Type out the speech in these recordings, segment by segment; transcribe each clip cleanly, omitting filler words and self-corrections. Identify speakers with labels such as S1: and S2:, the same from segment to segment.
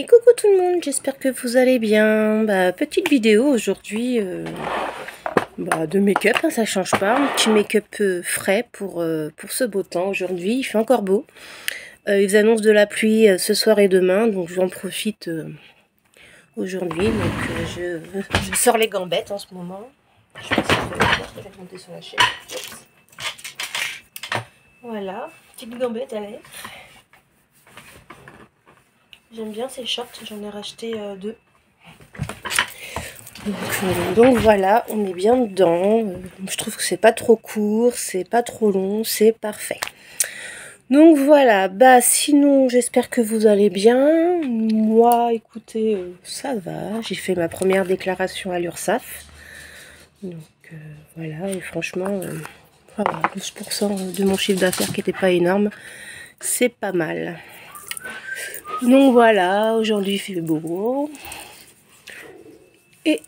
S1: Et coucou tout le monde, j'espère que vous allez bien. Petite vidéo aujourd'hui de make-up, hein, ça change pas. Un petit make-up frais pour ce beau temps aujourd'hui. Il fait encore beau. Ils annoncent de la pluie ce soir et demain, donc j'en profite aujourd'hui. Donc je sors les gambettes en ce moment. Je sais pas si je vais monter sur la chaîne. Voilà, petite gambette à lèvres. J'aime bien ces shorts, j'en ai racheté deux. Donc voilà, on est bien dedans. Je trouve que c'est pas trop court, c'est pas trop long, c'est parfait. Donc voilà, sinon j'espère que vous allez bien. Moi, écoutez, ça va. J'ai fait ma première déclaration à l'URSSAF. Donc voilà, et franchement, 12% de mon chiffre d'affaires qui n'était pas énorme, c'est pas mal. Donc voilà, aujourd'hui il fait beau. Et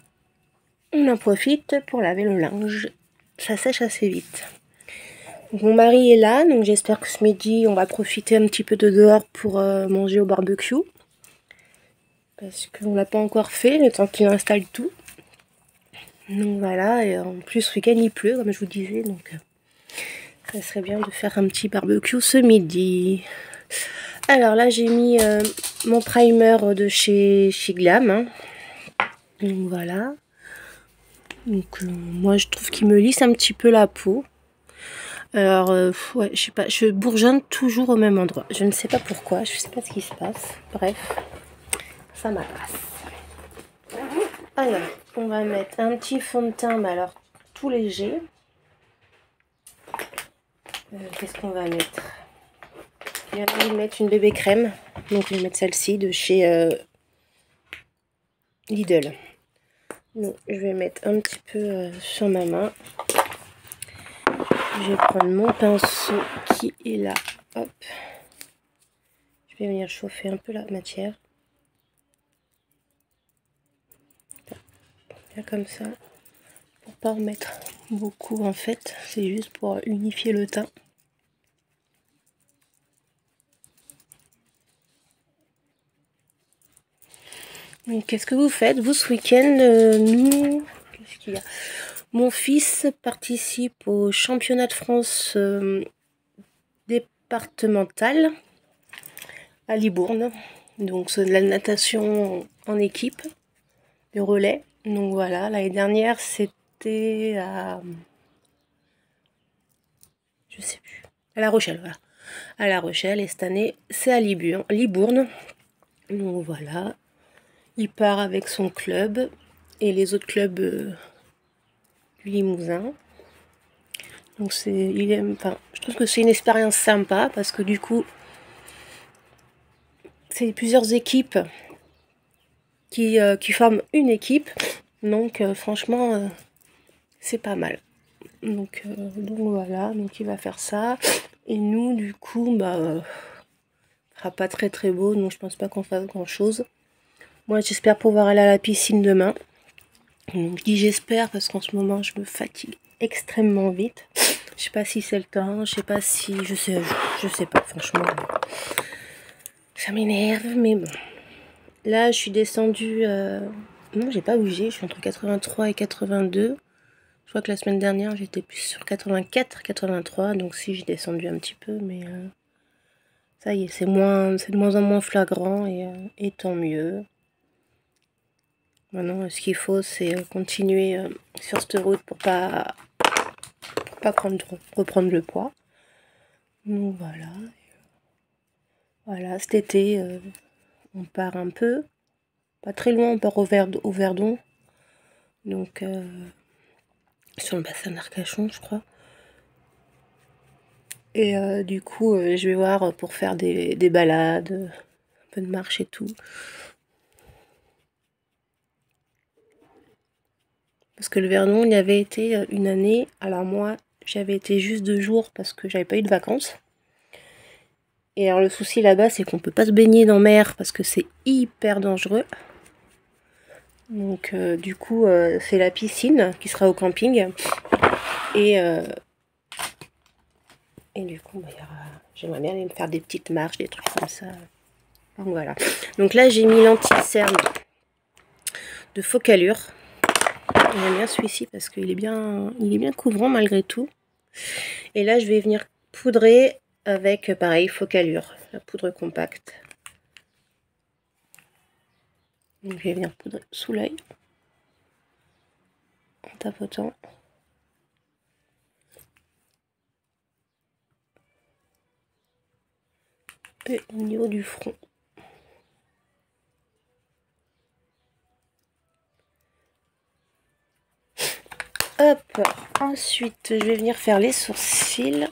S1: on en profite pour laver le linge. Ça sèche assez vite. Mon mari est là, donc j'espère que ce midi, on va profiter un petit peu de dehors pour manger au barbecue. Parce qu'on l'a pas encore fait, le temps qu'il installe tout. Donc voilà, et en plus, ce week-end, il pleut, comme je vous disais. Donc ça serait bien de faire un petit barbecue ce midi. Alors là, j'ai mis mon primer de chez Glam. Hein. Donc voilà. Donc moi, je trouve qu'il me lisse un petit peu la peau. Alors, ouais, je sais pas, je bourgeonne toujours au même endroit. Je ne sais pas pourquoi, je sais pas ce qui se passe. Bref, ça m'agace. Alors, on va mettre un petit fond de teint, mais alors tout léger. Qu'est-ce qu'on va mettre? Il y en a qui mettent une bébé crème. Donc, je vais mettre celle-ci de chez Lidl. Donc, je vais mettre un petit peu sur ma main. Je vais prendre mon pinceau qui est là. Hop. Je vais venir chauffer un peu la matière. Bien comme ça. Pour pas en mettre beaucoup en fait. C'est juste pour unifier le teint. Donc, qu'est-ce que vous faites, vous, ce week-end? Nous, qu'est-ce qu'il y a? Mon fils participe au championnat de France départemental à Libourne. Donc, c'est de la natation en équipe, de relais. Donc, voilà, l'année dernière, c'était à... je sais plus. À La Rochelle, voilà. À La Rochelle, et cette année, c'est à Libourne. Donc, voilà. Il part avec son club et les autres clubs du Limousin. Donc je trouve que c'est une expérience sympa parce que du coup, c'est plusieurs équipes qui forment une équipe. Donc franchement, c'est pas mal. Donc voilà, donc il va faire ça. Et nous, du coup, sera pas très très beau, donc je pense pas qu'on fasse grand chose. Moi, j'espère pouvoir aller à la piscine demain. Donc je dis j'espère parce qu'en ce moment, je me fatigue extrêmement vite. Je sais pas si c'est le temps, je sais pas si... Je sais pas, franchement. Ça m'énerve, mais bon. Là, je suis descendue... Non, j'ai pas bougé, je suis entre 83 et 82. Je crois que la semaine dernière, j'étais plus sur 84, 83. Donc si, j'ai descendu un petit peu, mais... ça y est, c'est de moins en moins flagrant et tant mieux. Maintenant, ce qu'il faut, c'est continuer sur cette route pour pas reprendre le poids. Donc voilà. Voilà, cet été, on part un peu. Pas très loin, on part au Verdon. Donc, sur le bassin d'Arcachon, je crois. Et du coup, je vais voir pour faire des balades, un peu de marche et tout. Parce que le Verdon, il y avait été une année. Alors moi, j'avais été juste 2 jours parce que j'avais pas eu de vacances. Et alors le souci là-bas, c'est qu'on peut pas se baigner dans mer parce que c'est hyper dangereux. Donc du coup, c'est la piscine qui sera au camping. Et du coup, j'aimerais bien aller me faire des petites marches, des trucs comme ça. Donc voilà. Donc là j'ai mis l'anti-cerne de Focallure. J'aime bien celui-ci parce qu'il est bien couvrant malgré tout. Et là je vais venir poudrer avec pareil Focallure, la poudre compacte. Donc je vais venir poudrer sous l'œil en tapotant. Et au niveau du front. Hop, ensuite je vais venir faire les sourcils.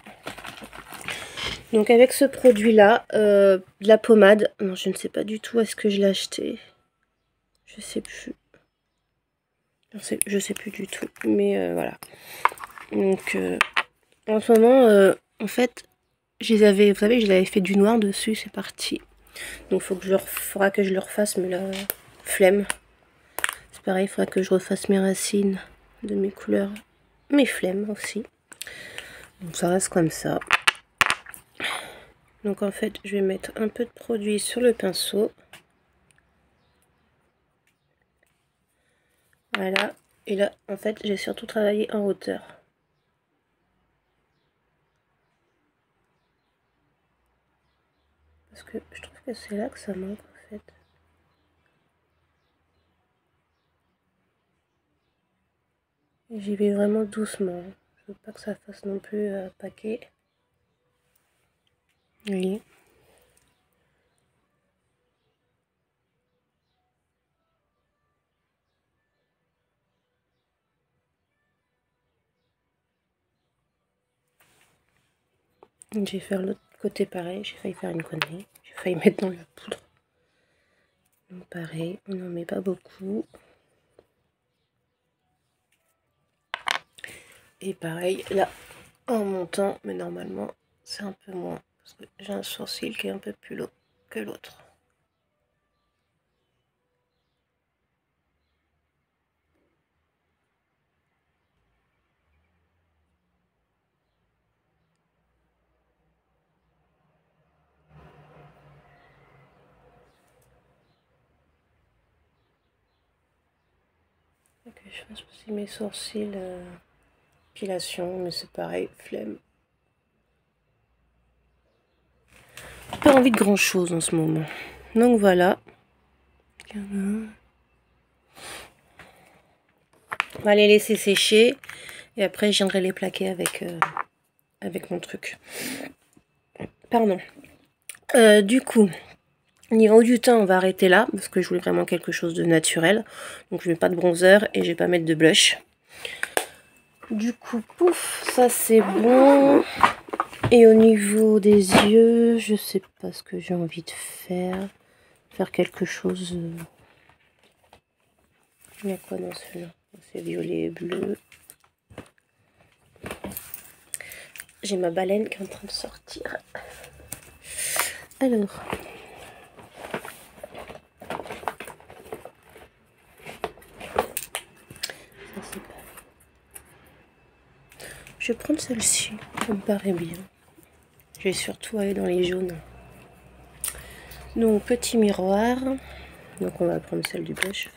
S1: Donc avec ce produit là, de la pommade, non je ne sais pas du tout où est-ce que je l'ai acheté. Je sais plus. Je sais plus du tout, mais voilà. Donc en ce moment, en fait, je les avais, vous savez, je l'avais fait du noir dessus, c'est parti. Donc faudra que je le refasse, mais la flemme. C'est pareil, il faudra que je refasse mes racines de mes couleurs, mes flemmes aussi. Donc ça reste comme ça. Donc en fait, je vais mettre un peu de produit sur le pinceau. Voilà. Et là, en fait, j'ai surtout travaillé en hauteur. Parce que je trouve que c'est là que ça manque en fait. J'y vais vraiment doucement. Je veux pas que ça fasse non plus paquet. Oui. J'ai fait l'autre côté pareil. J'ai failli faire une connerie. J'ai failli mettre dans la poudre. Donc pareil, on n'en met pas beaucoup. Et pareil, là, en montant, mais normalement, c'est un peu moins. Parce que j'ai un sourcil qui est un peu plus long que l'autre. Ok, je fasse aussi mes sourcils épilation, mais c'est pareil, flemme. Pas envie de grand chose en ce moment. Donc voilà. On va les laisser sécher et après je viendrai les plaquer avec mon truc. Pardon. Du coup, au niveau du teint, on va arrêter là parce que je voulais vraiment quelque chose de naturel. Donc je mets pas de bronzer et je vais pas mettre de blush. Du coup, pouf, ça c'est bon. Et au niveau des yeux, je sais pas ce que j'ai envie de faire. Faire quelque chose. Il y a quoi dans celui-là? C'est violet et bleu. J'ai ma baleine qui est en train de sortir. Alors. Ça c'est pas. Je vais prendre celle-ci. Ça me paraît bien. Je vais surtout aller dans les jaunes. Donc petit miroir. Donc on va prendre celle du blush.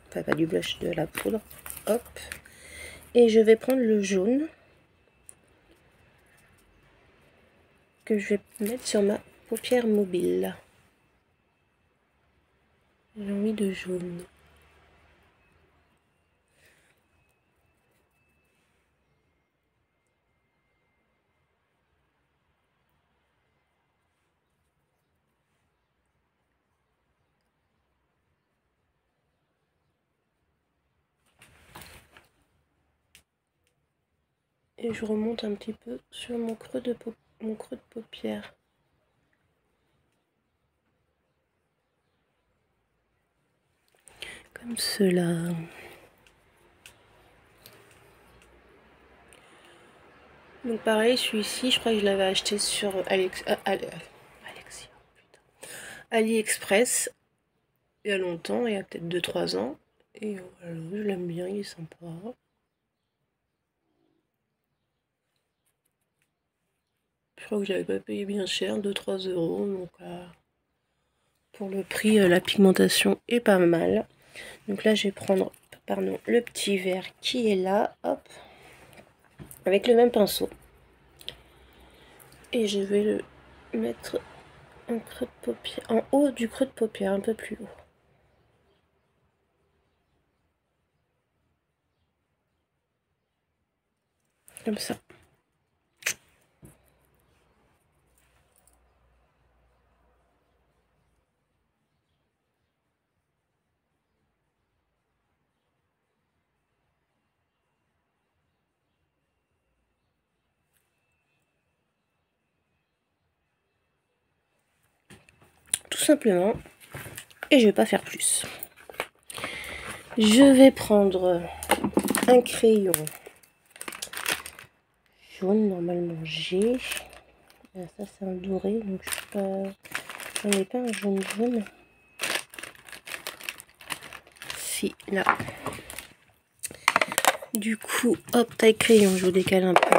S1: Enfin pas du blush, de la poudre. Hop. Et je vais prendre le jaune. Que je vais mettre sur ma paupière mobile. J'ai envie de jaune. Et je remonte un petit peu sur mon creux de paupière. Comme cela. Donc pareil, celui-ci, je crois que je l'avais acheté sur AliExpress il y a longtemps, il y a peut-être 2-3 ans. Et voilà, je l'aime bien, il est sympa. Je crois que j'avais pas payé bien cher, 2-3 euros, donc Pour le prix, la pigmentation est pas mal. Donc là, je vais prendre, pardon, le petit verre qui est là, hop, avec le même pinceau. Et je vais le mettre un creux de paupière, en haut du creux de paupière, un peu plus haut. Comme ça. Tout simplement. Et je vais pas faire plus. Je vais prendre un crayon jaune, normalement j'ai. Ça c'est un doré, donc je sais pas. J'en ai pas un jaune jaune. Si, là. Du coup, hop, taille crayon, je vous décale un peu.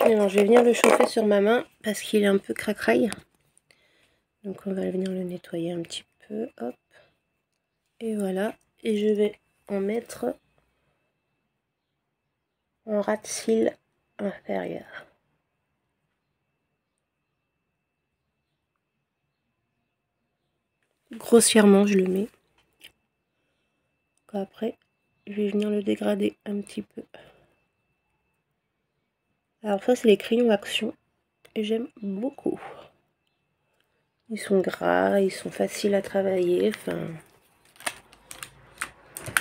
S1: Alors, je vais venir le chauffer sur ma main parce qu'il est un peu cracraille. Donc on va venir le nettoyer un petit peu, hop. Et voilà, et je vais en mettre en ras de cils inférieur. Grossièrement, je le mets. Après, je vais venir le dégrader un petit peu. Alors ça, c'est les crayons Action. Et j'aime beaucoup. Ils sont gras, ils sont faciles à travailler. Enfin,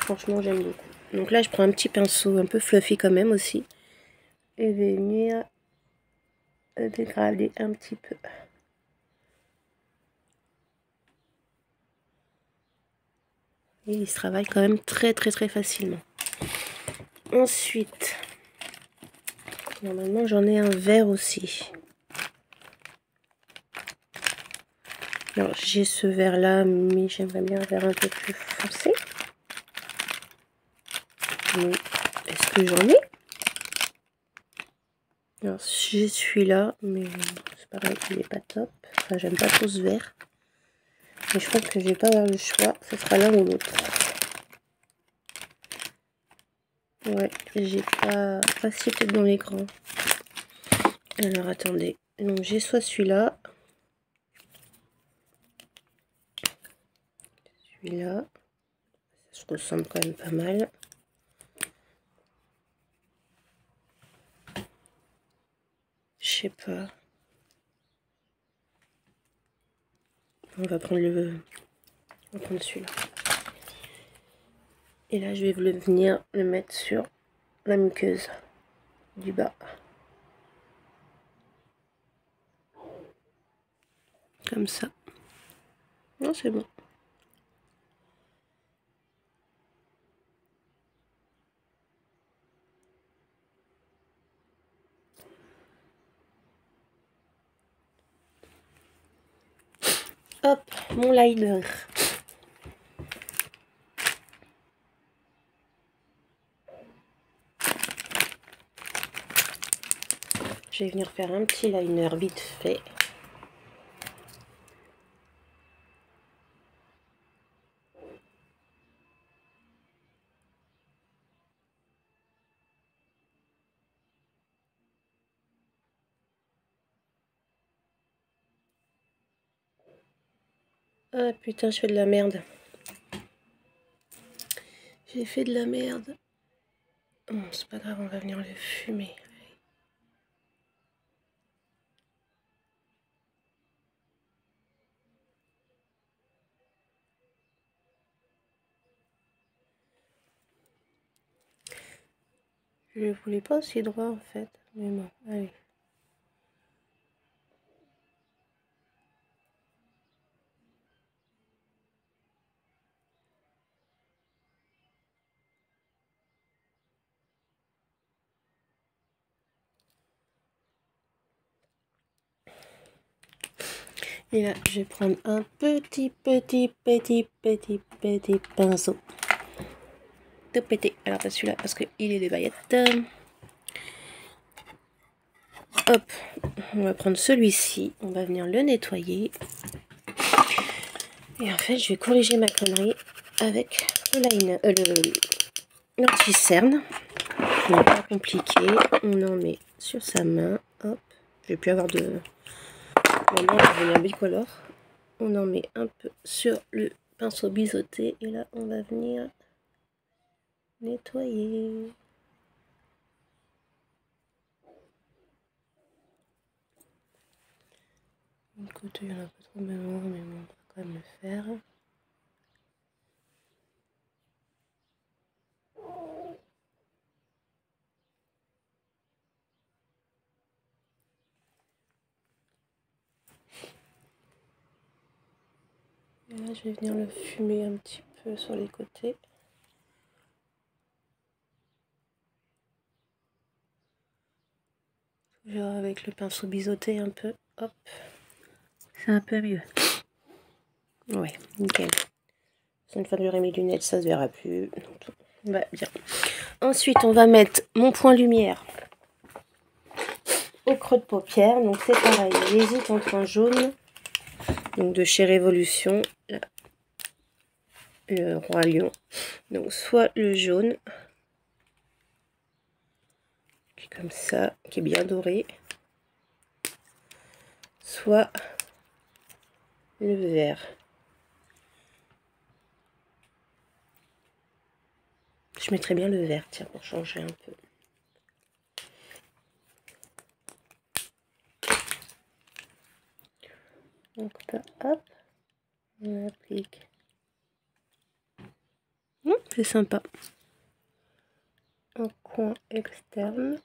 S1: franchement, j'aime beaucoup. Donc là, je prends un petit pinceau un peu fluffy quand même aussi. Et je vais venir dégrader un petit peu. Et il se travaille quand même très facilement. Ensuite, normalement j'en ai un vert aussi. Alors j'ai ce vert là, mais j'aimerais bien un vert un peu plus foncé. Mais est-ce que j'en ai? Alors j'ai celui-là, mais c'est pareil, il n'est pas top. Enfin, j'aime pas trop ce vert. Mais je pense que je vais pas avoir le choix, ce sera l'un ou l'autre. Ouais, j'ai pas si peut-être dans l'écran. Alors attendez, donc j'ai soit celui-là, celui-là, ça se ressemble quand même pas mal. Je sais pas. On va prendre celui-là. Et là, je vais venir le mettre sur la muqueuse du bas. Comme ça. Non, c'est bon. Hop, mon liner. Je vais venir faire un petit liner vite fait. Ah putain, je fais de la merde. J'ai fait de la merde. Bon, c'est pas grave, on va venir le fumer. Je ne voulais pas aussi droit en fait. Mais bon, allez. Et là, je vais prendre un petit pinceau. Tout pété. Alors pas celui-là parce qu'il est des paillettes. hop, on va prendre celui-ci, on va venir le nettoyer. Et en fait, je vais corriger ma connerie avec le liner, l'anti-cerne. C'est pas compliqué, on en met sur sa main, hop, je vais plus avoir de... Maintenant, on va venir bicolore. On en met un peu sur le pinceau biseauté et là, on va venir nettoyer. Du côté, il n'y en a pas trop besoin, mais bon, on va quand même le faire. Et là, je vais venir le fumer un petit peu sur les côtés. Genre avec le pinceau biseauté un peu, hop. C'est un peu mieux. Ouais, nickel. Une fois que j'aurai mes lunettes, ça se verra plus. Donc, va bien. Ensuite, on va mettre mon point lumière au creux de paupière. Donc c'est pareil, j'hésite entre un jaune, donc de chez Révolution, là, le Roi Lion. Donc soit le jaune, qui est comme ça, qui est bien doré, soit le vert. Je mettrais bien le vert, tiens, pour changer un peu. Donc là, hop, on applique. C'est sympa. Un coin externe.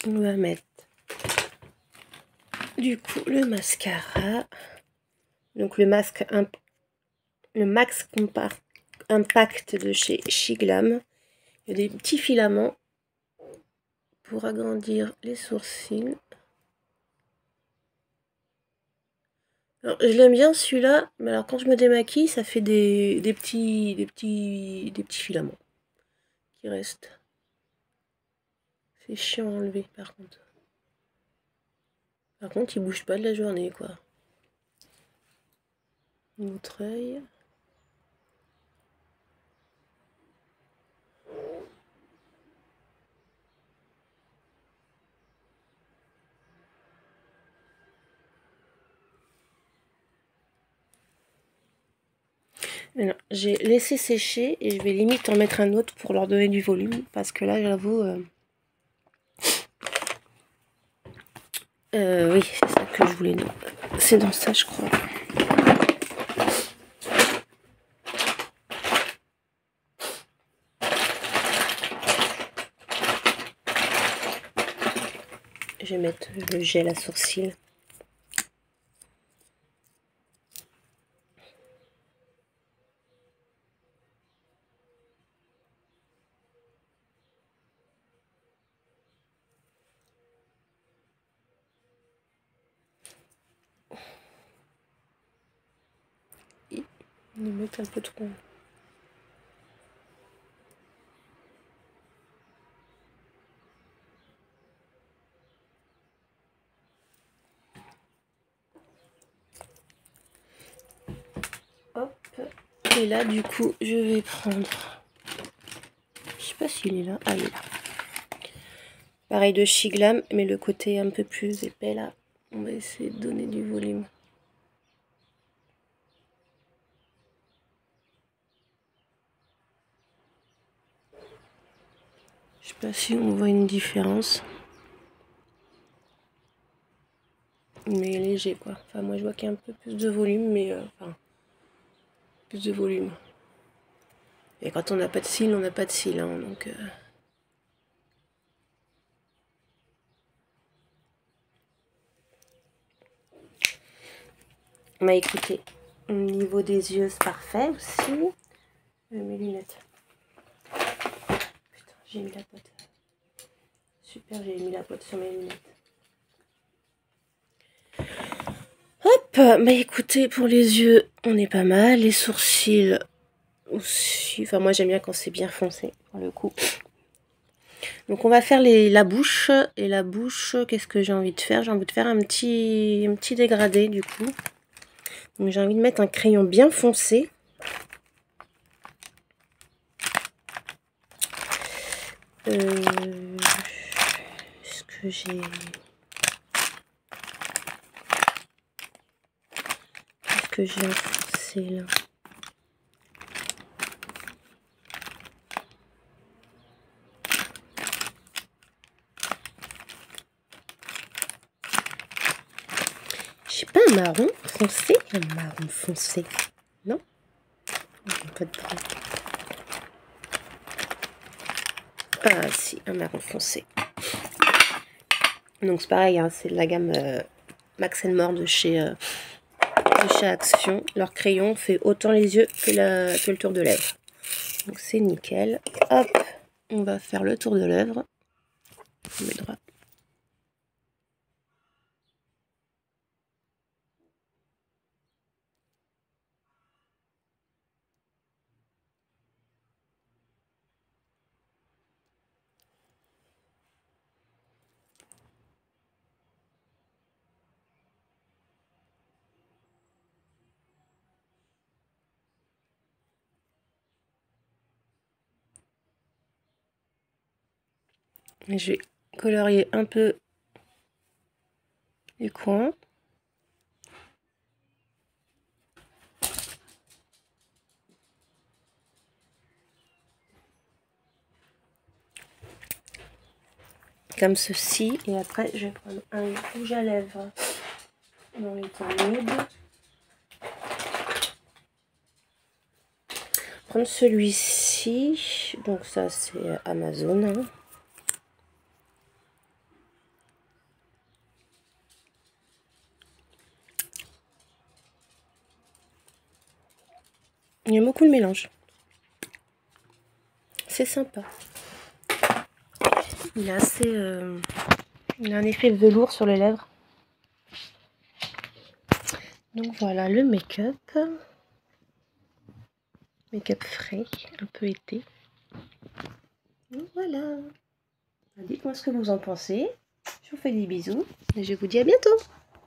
S1: On va mettre du coup le mascara. Donc le masque, le Max Impact de chez Shiglam. Il y a des petits filaments pour agrandir les sourcils. Alors, je l'aime bien celui-là, mais alors quand je me démaquille, ça fait des petits filaments qui restent. C'est chiant à enlever par contre. Par contre, il bouge pas de la journée, quoi. Notre œil. J'ai laissé sécher et je vais limite en mettre un autre pour leur donner du volume parce que là, j'avoue, oui, c'est ça que je voulais. C'est dans ça, je crois. Je vais mettre le gel à sourcils. Il met un peu trop. Hop. Et là, du coup, je vais prendre... Je sais pas s'il est là. Ah, il est là. Pareil de Shiglam, mais le côté un peu plus épais là. On va essayer de donner du volume. Je sais pas si on voit une différence. Mais léger quoi. Enfin moi je vois qu'il y a un peu plus de volume, mais enfin plus de volume. Et quand on n'a pas de cils, on n'a pas de cils, hein, donc. Bah écoutez, au niveau des yeux c'est parfait aussi. Mes lunettes. Putain, j'ai mis la pote. Super, j'ai mis la pote sur mes lunettes. Hop, bah écoutez, pour les yeux, on est pas mal. Les sourcils, aussi. Enfin, moi j'aime bien quand c'est bien foncé, pour le coup. Donc on va faire la bouche. Et la bouche, qu'est-ce que j'ai envie de faire? J'ai envie de faire un petit dégradé du coup. Donc j'ai envie de mettre un crayon bien foncé. Est-ce que j'ai... Qu'est-ce que j'ai enfoncé là? J'ai pas un marron foncé? Un marron foncé? Non? Pas de problème. Ah si, un marron foncé. Donc c'est pareil, hein, c'est de la gamme Max More de chez Action. Leur crayon fait autant les yeux que le tour de lèvres. Donc c'est nickel. Hop, on va faire le tour de lèvres. On met droit. Je vais colorier un peu les coins. Comme ceci. Et après, je vais prendre un rouge à lèvres dans les tons nudes. Prendre celui-ci. Donc ça, c'est Amazon. Hein. Il y a beaucoup de mélange. C'est sympa. Il a assez... il a un effet velours sur les lèvres. Donc voilà le make-up. Make-up frais, un peu été. Donc voilà. Dites-moi ce que vous en pensez. Je vous fais des bisous et je vous dis à bientôt.